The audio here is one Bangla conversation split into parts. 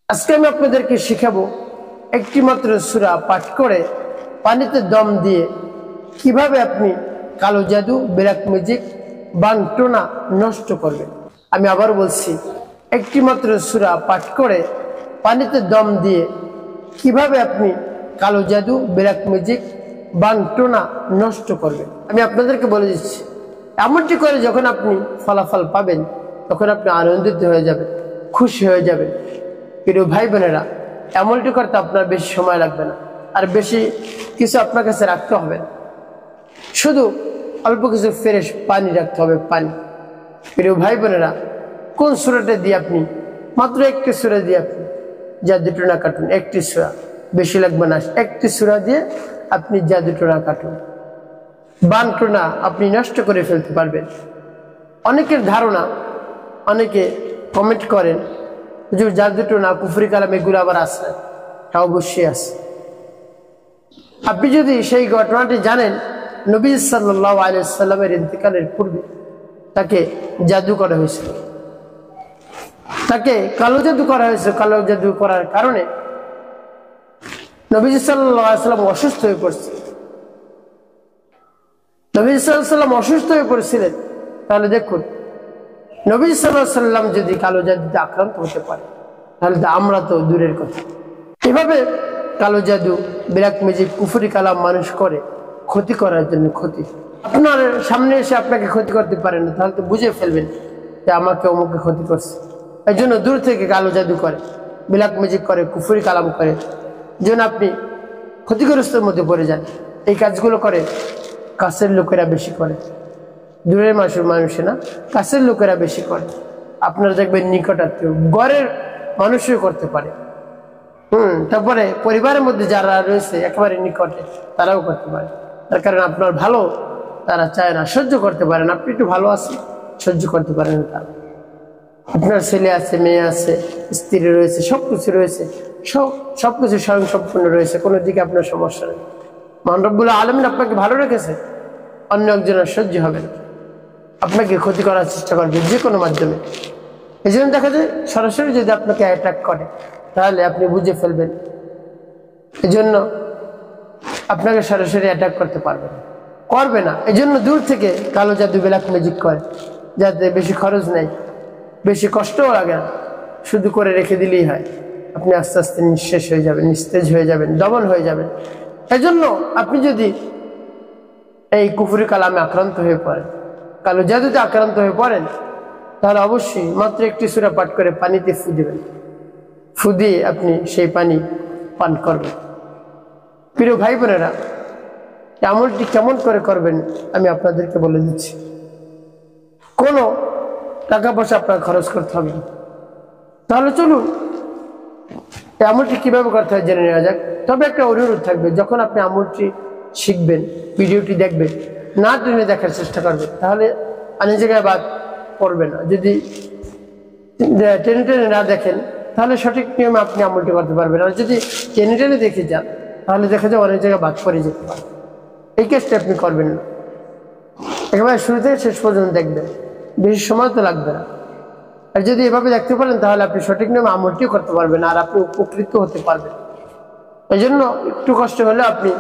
আজকে আমি আপনাদেরকে শেখাবো একটি মাত্র সূরা পাঠ করে পানিতে দম দিয়ে কিভাবে আপনি কালো জাদু, ব্ল্যাক ম্যাজিক, বানটোনা নষ্ট করবেন। আমি আবার বলছি, একটি মাত্র সূরা পাঠ করে পানিতে দম দিয়ে কিভাবে আপনি কালো জাদু, ব্ল্যাক ম্যাজিক, বানটোনা নষ্ট করবেন। আমি আপনাদেরকে বলে দিচ্ছি, এমনটি করে যখন আপনি ফলাফল পাবেন তখন আপনি আনন্দিত হয়ে যাবেন, খুশি হয়ে যাবেন। প্রিয় ভাই বোনেরা, এমনটি করতে আপনার বেশি সময় লাগবে না, আর বেশি কিছু আপনার কাছে রাখতে হবে না, শুধু অল্প কিছু ফ্রেশ পানি রাখতে হবে, পানি। প্রিয় ভাই বোনেরা, কোন সূরাটা দিয়ে আপনি মাত্র একটি সূরা দিয়ে আপনি জাদুটোনা কাটুন, একটি সূরা, বেশি লাগবে না, একটি সূরা দিয়ে আপনি জাদুটোনা কাটুন, বানটোনা আপনি নষ্ট করে ফেলতে পারবেন। অনেকের ধারণা, অনেকে কমেন্ট করেন যে জাদুটোনা, কুফরি কালাম এগুলো আবার আছে। তা অবশ্যই আছে। আপনি যদি সেই ঘটনাটি জানেন, নবী সাল্লাল্লাহু আলাইহি ওয়াসাল্লামের ইন্তেকালের পূর্বে তাকে জাদু করা হয়েছিল, তাকে কালো জাদু করা হয়েছিল। কালো জাদু করার কারণে নবী সাল্লাল্লাহু আলাইহি ওয়াসাল্লাম অসুস্থ হয়ে পড়ছে। নবী সাল্লাল্লাহু আলাইহি ওয়াসাল্লাম অসুস্থ হয়ে পড়েছিলেন। তাহলে দেখুন, নবী সাল্লাল্লাহু আলাইহি ওয়াসাল্লাম যদি কালো জাদুতে আক্রান্ত হতে পারে, তাহলে তো আমরা তো দূরের কথা। এভাবে কালো জাদু, ব্ল্যাক ম্যাজিক, কুফরি কালাম মানুষ করে ক্ষতি করার জন্য। ক্ষতি আপনার সামনে এসে আপনাকে ক্ষতি করতে পারে না, তাহলে তো বুঝে ফেলবেন যে আমাকে অমুকে ক্ষতি করছে। এই জন্য দূর থেকে কালো জাদু করে, ব্ল্যাক ম্যাজিক করে, কুফরি কালাম করে, যেন আপনি ক্ষতিগ্রস্তের মধ্যে পড়ে যান। এই কাজগুলো করে কাছের লোকেরা বেশি করে, দূরের মানুষে না, কাছের লোকেরা বেশি করে। আপনারা দেখবেন নিকটাত্মীয় ঘরের মানুষও করতে পারে। তারপরে পরিবারের মধ্যে যারা রয়েছে একেবারে নিকটে, তারাও করতে পারে। তার কারণ আপনার ভালো তারা চায় না, সহ্য করতে পারেন। আপনি একটু ভালো আছেন, সহ্য করতে পারেন না তারা। আপনার ছেলে আছে, মেয়ে আছে, স্ত্রী রয়েছে, সবকিছু রয়েছে, সবকিছু স্বয়ং সম্পূর্ণ রয়েছে, কোনো দিকে আপনার সমস্যা নেই। মহান রব্বুল আলামিন আপনাকে ভালো রেখেছে, অন্য একজনের সহ্য হবে না, আপনাকে ক্ষতি করার চেষ্টা করবে যে কোনো মাধ্যমে। এই জন্য দেখা যায় সরাসরি যদি আপনাকে অ্যাটাক করে তাহলে আপনি বুঝে ফেলবেন। এই জন্য আপনাকে সরাসরি অ্যাটাক করতে করবে না। এই জন্য দূর থেকে কালো জাদু, ব্ল্যাক ম্যাজিক করে, যাতে বেশি খরচ নেই, বেশি কষ্টও লাগে না, শুধু করে রেখে দিলেই হয়। আপনি আস্তে আস্তে নিঃশেষ হয়ে যাবেন, নিস্তেজ হয়ে যাবেন, দমন হয়ে যাবেন। এই জন্য আপনি যদি এই কুফরি কালামে আক্রান্ত হয়ে পড়েন, কালো জাদুতে আক্রান্ত হয়ে পড়েন, তাহলে অবশ্যই মাত্র একটি সূরা পাঠ করে পানিতে ফু দিবেন। ফু দিয়ে আপনি সেই পানি পান করবেন। প্রিয় ভাই বোনেরা, আমলটি কেমন করে করবেন আমি আপনাদেরকে বলে দিচ্ছি। কোনো টাকা পয়সা আপনার খরচ করতে হবে না। তাহলে চলুন আমলটি কিভাবে করতে হয় জেনে নেওয়া যাক। তবে একটা অনুরোধ থাকবে, যখন আপনি আমলটি শিখবেন, ভিডিওটি দেখবেন, না টেনে দেখার চেষ্টা করবেন, তাহলে অনেক জায়গায় বাদ পড়বে না। যদি টেনে টেনে না দেখেন তাহলে সঠিক নিয়মে আপনি আমলটি করতে পারবেন। আর যদি টেনে টেনে দেখে যান তাহলে দেখা যায় অনেক জায়গায় বাদ পড়ে যেতে পারে। এই কাজটা আপনি করবেন না, একেবারে শুরু থেকে শেষ পর্যন্ত দেখবেন, বেশি সময় তো লাগবে না। আর যদি এভাবে দেখতে পারেন তাহলে আপনি সঠিক নিয়মে আমলটিও করতে পারবেন, আর আপনি উপকৃত হতে পারবেন। এই জন্য একটু কষ্ট হলে আপনি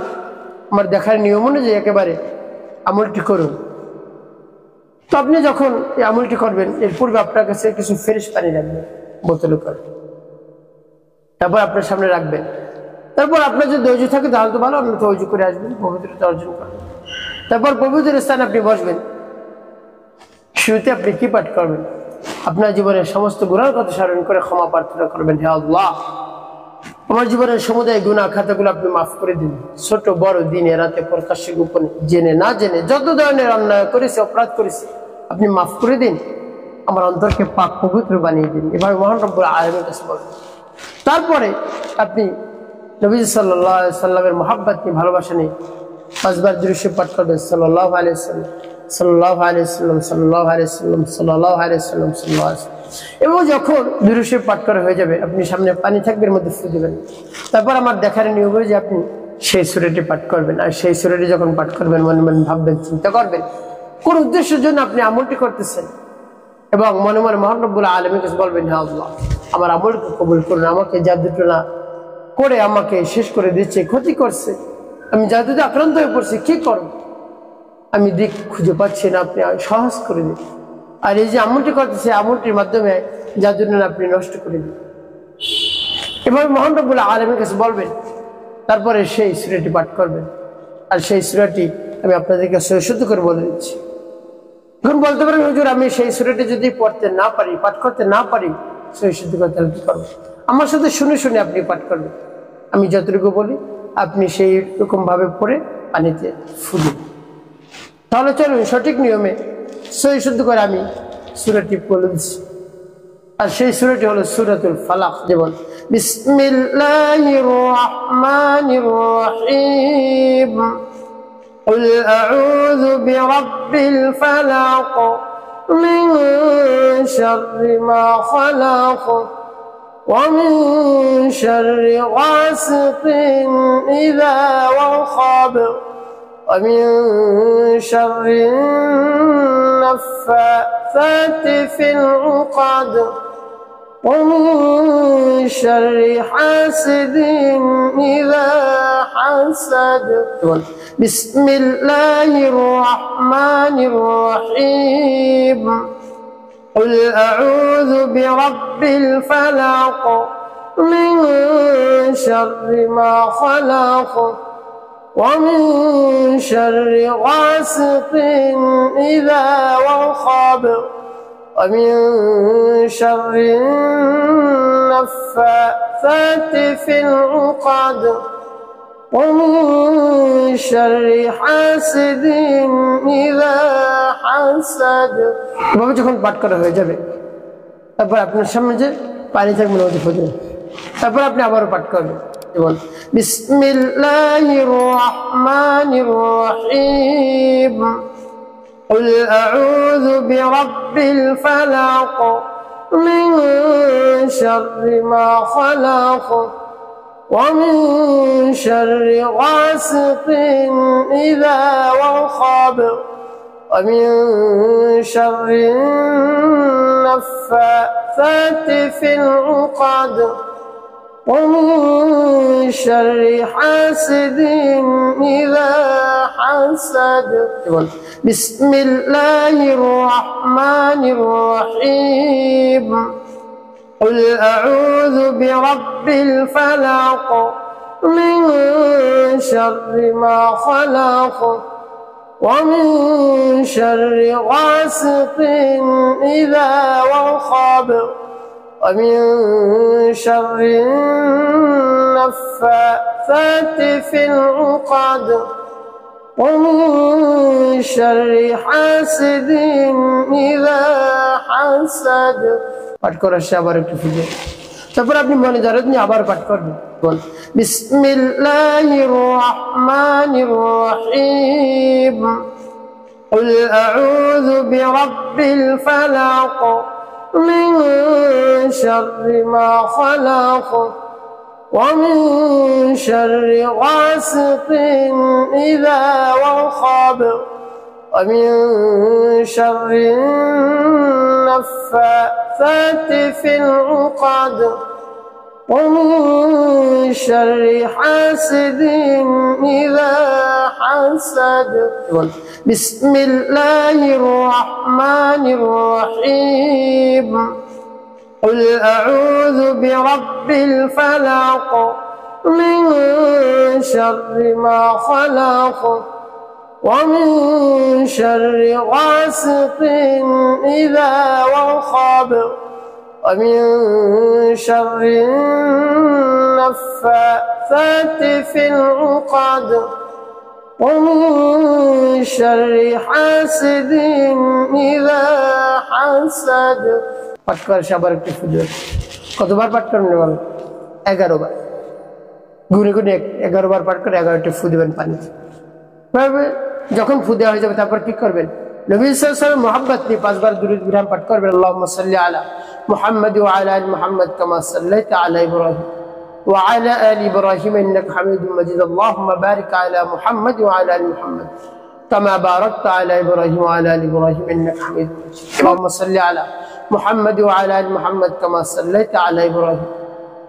আমার দেখার নিয়ম অনুযায়ী একেবারে আমলটি করুন। তো আপনি যখন এই আমলটি করবেন, এর পূর্বে আপনার কাছে কিছু ফ্রেশ পানি রাখবেন বোতলে করে, তারপর আপনার সামনে রাখবেন। তারপর আপনার যদি ধৈর্য থাকে তাহলে তো ভালো, আপনি তো ধৈর্য করে আসবেন, পবিত্রতা অর্জন করবেন। তারপর পবিত্র স্থানে আপনি বসবেন। শুরুতে আপনি কি পাঠ করবেন? আপনার জীবনের সমস্ত গুনার কথা স্মরণ করে ক্ষমা প্রার্থনা করবেন। হে আল্লাহ, আমার জীবনের সমুদায় গুনাহ খাতাগুলো আপনি মাফ করে দিন। ছোট বড়, দিনে রাতে, প্রকাশ্যে গোপনে, জেনে না জেনে যত ধরনের অন্যায় করেছি, অপরাধ করেছি, আপনি মাফ করে দিন। আমার অন্তরকে পাক পবিত্র বানিয়ে দিন। এভাবে মহান রব্বুল আলামিনের কাছে বলবেন। তারপরে আপনি নবী সাল্লাল্লাহু আলাইহি সাল্লামের মহব্বত নিয়ে, ভালোবাসা নিয়ে 5 বার দুরূদ শরীফ পাঠ করবেন। সাল্লাল্লাহু আলাইহি সাল্লাম, সাল্লাল্লাহু আলাইহি সাল্লাম, সাল্লাল্লাহু আলাইহি সাল্লাম, সাল্লাল্লাহু আলাইহি সাল্লাম, সাল্লাল্লাহু আলাইহি সাল্লাম। এবং যখন দুরূদ শরীফ পাঠ করা হয়ে যাবে, আপনি সামনে পানি থাকবে, এর মধ্যে ফু দিবেন। তারপর আমার দেখার নিয়ম হয়ে যে আপনি সেই সূরাটি পাঠ করবেন। আর সেই সূরাটি যখন পাঠ করবেন, মনে মনে ভাববেন, চিন্তা করবেন কোন উদ্দেশ্যের জন্য আপনি আমলটি করতেছেন, এবং মনে মনে মহান রব্বুল আলামিনের কাছে বলবেন, হে আল্লাহ, আমার আমলকে কবুল করুন, আমাকে জাদুটনা করে আমাকে শেষ করে দিচ্ছে, ক্ষতি করছে, আমি জাদুতে আক্রান্ত হয়ে পড়ছি, কি করব, আমি দিক খুঁজে পাচ্ছি না, আপনি সহজ করে দিন। আর এই যে আমলটি করতেছে, আমলটির মাধ্যমে জাদুটনা আপনি নষ্ট করে দিন। এভাবে মহান রব্বুল আলামিনের কাছে বলবেন, তারপরে সেই সূরাটি পাঠ করবেন। আর সেই সূরাটি আমি আপনাদেরকে শুদ্ধ করে বলে দিচ্ছি। এখন বলতে পারেন, হুজুর আমি সেই সূরাটি যদি পড়তে না পারি, পাঠ করতে না পারি, শুদ্ধ করতে কি করবো? আমার সাথে শুনে শুনে আপনি পাঠ করবেন। আমি যতটুকু বলি আপনি সেই রকম ভাবে পড়ে পানিতে ফু দিন। তাহলে চলুন সঠিক নিয়মে শুদ্ধ করে আমি সূরাটি বলে দিচ্ছি। আর সেই সূরাটি হলো সূরাতুল ফালাক। যেমন বিসমিল্লাহির রাহমানির রহিম, قل أعوذ برب الفلق من شر ما خلق ومن شر غاسق إذا وقب ومن شر النفاثات في العقد ومن شر حاسد إذا حسد. بسم الله الرحمن الرحيم. قل أعوذ برب الفلق من شر ما خلق ومن شر غاسق إذا وقب ومن شر النفاثات في العقد ومن شر حاسد إذا حسد. এভাবে যখন পাঠ করা হয়ে যাবে, তারপর আপনার সামনে যে পানি থাকবে নদী ফুটবে, তারপর আপনি আবারও পাঠ করবেন। যেমন বিসমিল্লাহির রাহমানির রহিম, قل أعوذ برب الفلق من شر ما خلق ومن شر غاسق إذا وقب ومن شر النفاثات في العقد ومن شر حاسد إذا حسد. بسم الله الرحمن الرحيم. قل أعوذ برب الفلق من شر ما خلق ومن شر غاسق إذا وقب ومن شر النفاثات في العقد ومن شر حاسد إذا حسد. পাঠ করার সে আবার একটু ফুটে, তারপর আপনি মনে দরদ নিয়ে আবার পাঠ করবেন। বল বিসমিল্লাহির রাহমানির রহিম, قل أعوذ برب الفلق من شر ما خلق ومن شر غاسق إذا وقب ومن شر النفاثات في العقد ومن شر حاسد إذا حسد. بسم الله الرحمن الرحيم. قل أعوذ برب الفلق من شر ما خلق ومن شر غاسق إذا وقب ومن شر النفاثات في العقد ومن شر حاسد إذا حسد. পাঠ করে সবার একটু ফুটে, কতবার পাঠ করবেন বলেন? 11 বার। গুনে গুনে 11 বার পাঠ করে 11টি ফু দিবেন পানি। যখন ফু দেওয়া হয়ে যাবে তারপর কি করবেন? নবী সাল্লাল্লাহু আলাইহি ওয়াসাল্লাম মুহাব্বত নিয়ে 5 বার দুরূদ বিরাম পাঠ করবেন। আল্লাহুম্মা সাল্লি আলা মুহাম্মাদ ওয়া আলা আলি মুহাম্মাদ কামা সাল্লাইতা আলা ইব্রাহিম ওয়া আলা আলি ইব্রাহিম ইন্নাকা হামিদুম মাজিদ। আল্লাহুম্মা বারিক আলা মুহাম্মাদ ওয়া আলা আলি মুহাম্মাদ কামা বারাকতা আলা ইব্রাহিম ওয়া আলা আলি ইব্রাহিম ইন্নাকা হামিদুম মাজিদ। আল্লাহুম্মা সাল্লি আলা محمد وعلى آل محمد كما صليت على إبراهيم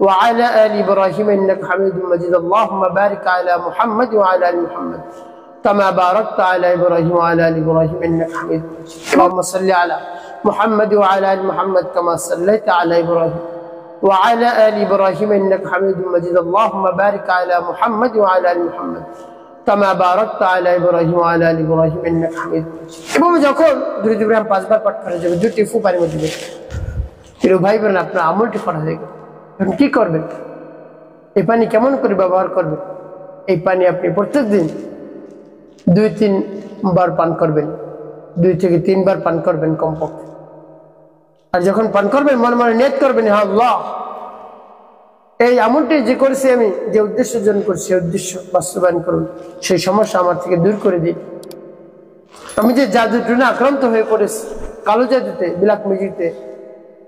وعلى آل إبراهيم إنك حميد مجيد اللهم بارك على محمد وعلى آل محمد كما باركت على إبراهيم وعلى آل إبراهيم إنك حميد مجيد اللهم صل على محمد وعلى آل محمد كما صليت على إبراهيم وعلى آل إبراهيم إنك حميد مجيد اللهم بارك على محمد وعلى آل محمد كما باركت على إبراهيم وعلى آل إبراهيم إنك حميد مجيد এবং যখন দুরূদ ইব্রাহিম 5 বার পাঠ করা যাবে দুটি ফু পানির মধ্যে দিবেন প্রিয় ভাই বোন আপনার আমলটি করা হয়ে গেল এখন কি করবেন এই পানি কেমন করে ব্যবহার করবেন এই পানি আপনি প্রত্যেকদিন 2-3 বার পান করবেন 2 থেকে 3 বার পান করবেন কমপক্ষে আর যখন পান করবেন মনে মনে নিয়ত করবেন হে আল্লাহ এই আমলটি যে করেছি আমি যে উদ্দেশ্য জন্য করছি সেই উদ্দেশ্য বাস্তবায়ন করুন সেই সমস্যা আমার থেকে দূর করে দিন আমি যে জাদুর জন্য আক্রান্ত হয়ে পড়েছি কালো জাদুতে ব্ল্যাক ম্যাজিকে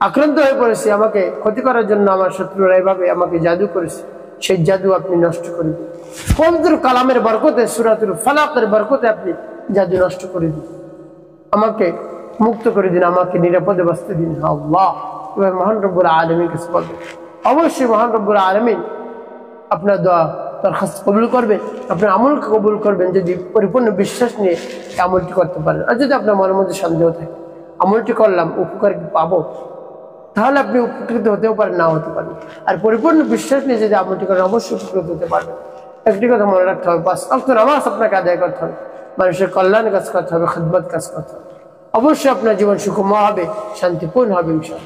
আক্রান্ত হয়ে পড়েছি আমাকে ক্ষতি করার জন্য আমার শত্রুরা এভাবে আমাকে জাদু করেছে সেই জাদু আপনি নষ্ট করে দিন পবিত্র কালামের বরকতে সূরাতুল ফালাকের বরকতে আপনি জাদু নষ্ট করে দিন আমাকে মুক্ত করে দিন আমাকে নিরাপদে বাঁচতে দিন আল্লাহ এবার মহান রব্বুল আলামিন কাছে বলবেন অবশ্যই মহান রব্বুল আলামিন আপনার দোয়া দরখাস্ত কবুল করবেন আপনার আমলকে কবুল করবেন যদি পরিপূর্ণ বিশ্বাস নিয়ে আমলটি করতে পারেন আর যদি আপনার মনের মধ্যে সন্দেহ থাকে আমলটি করলাম উপকার কি পাবো তাহলে আপনি উপকৃত হতেও পারেন নাও হতে পারেন আর পরিপূর্ণ বিশ্বাস নিয়ে যদি আমলটি করেন অবশ্যই উপকৃত হতে পারবেন একটি কথা মনে রাখতে হবে 5 ওয়াক্ত নামাজ আপনাকে আদায় করতে হবে মানুষের কল্যাণের কাজ করতে হবে খিদমত কাজ করতে হবে অবশ্যই আপনার জীবন সুখময় হবে শান্তিপূর্ণ হবে ইনশাআল্লাহ।